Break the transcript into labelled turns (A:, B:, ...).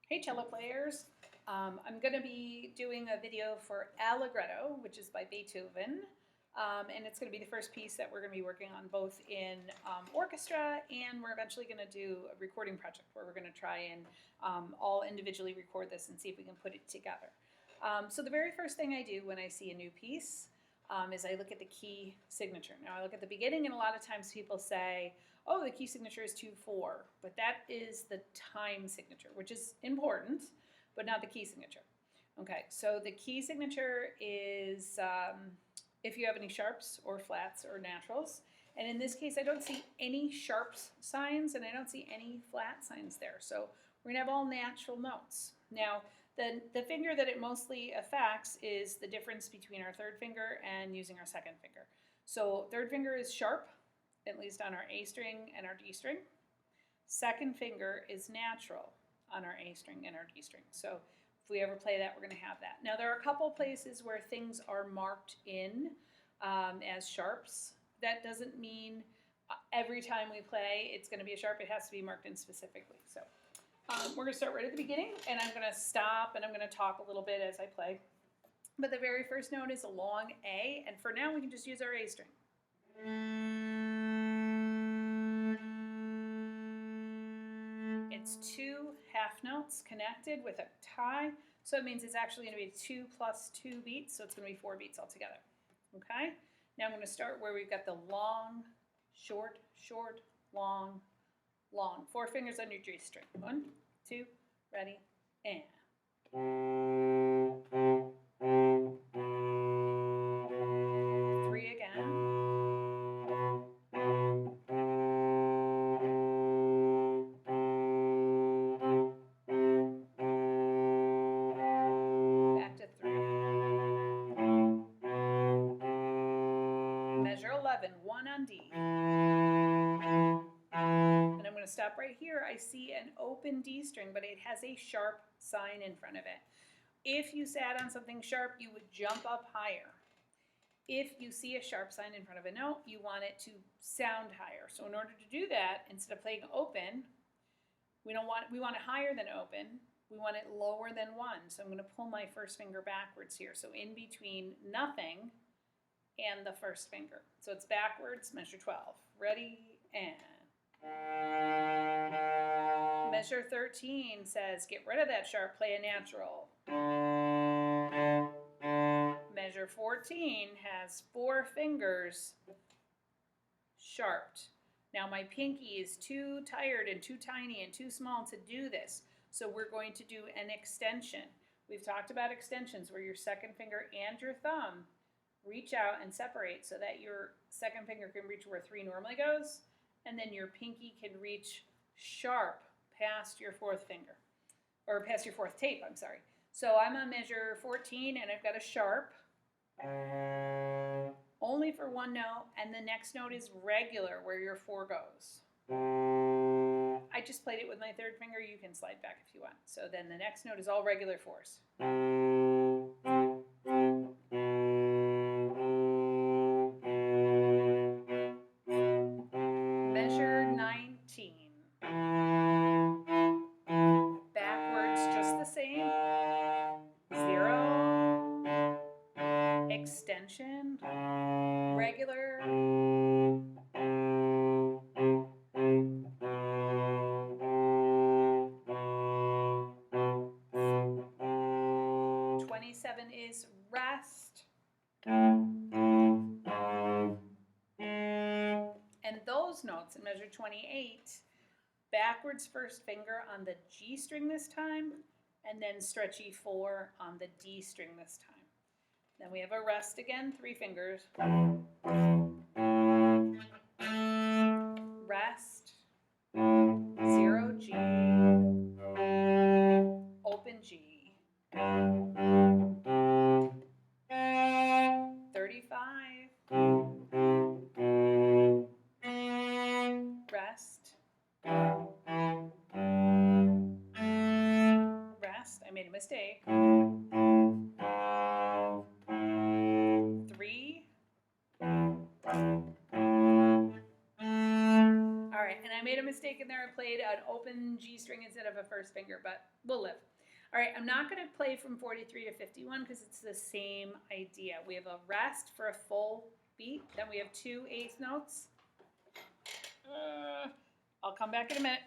A: Hey cello players, I'm going to be doing a video for Allegretto, which is by Beethoven, and it's going to be the first piece that we're going to be working on both in orchestra, and we're eventually going to do a recording project where we're going to try and all individually record this and see if we can put it together. So the very first thing I do when I see a new piece is I look at the key signature. Now I look at the beginning, and a lot of times people say, oh, the key signature is 2/4, but that is the time signature, which is important, but not the key signature. Okay, so the key signature is if you have any sharps or flats or naturals. And in this case, I don't see any sharps signs and I don't see any flat signs there. So we're gonna have all natural notes. Now, the finger that it mostly affects is the difference between our third finger and using our second finger. So third finger is sharp, at least on our A string and our D string. Second finger is natural on our A string and our D string. So if we ever play that, we're going to have that. Now there are a couple places where things are marked in as sharps. That doesn't mean every time we play it's going to be a sharp. It has to be marked in specifically. So we're going to start right at the beginning, and I'm going to stop and I'm going to talk a little bit as I play. But the very first note is a long A, and for now we can just use our A string. It's two half notes connected with a tie, so it means it's actually going to be 2 + 2 beats, so it's going to be 4 beats altogether. Okay? Now I'm going to start where we've got the long, short, short, long, long. 4 fingers on your G string. 1, 2, ready, and. 3 again. Measure 11, 1 on D. And I'm going to stop right here. I see an open D string, but it has a sharp sign in front of it. If you sat on something sharp, you would jump up higher. If you see a sharp sign in front of a note, you want it to sound higher. So in order to do that, instead of playing open, we want it higher than open. We want it lower than 1. So I'm going to pull my first finger backwards here. So in between nothing and the first finger. So it's backwards, measure 12. Ready, and. Measure 13 says, get rid of that sharp, play a natural. Measure 14 has 4 fingers sharped. Now my pinky is too tired and too tiny and too small to do this, so we're going to do an extension. We've talked about extensions where your second finger and your thumb reach out and separate so that your second finger can reach where 3 normally goes, and then your pinky can reach sharp past your 4th finger, or past your 4th tape, I'm sorry. So I'm on measure 14 and I've got a sharp, only for 1 note, and the next note is regular where your 4 goes. I just played it with my 3rd finger. You can slide back if you want. So then the next note is all regular 4s. Measure 19. Backwards just the same. 0. Extension. Regular. 27 is rest. And those notes in measure 28, backwards first finger on the G string this time, and then stretchy 4 on the D string this time. Then we have a rest again, 3 fingers. Rest, 0 G, open G, 35, rest, rest, I made a mistake, 3, all right, and I made a mistake taken there and played an open G string instead of a first finger, but we'll live. All right, I'm not going to play from 43 to 51 because it's the same idea. We have a rest for a full beat, then we have 2 eighth notes. I'll come back in a minute.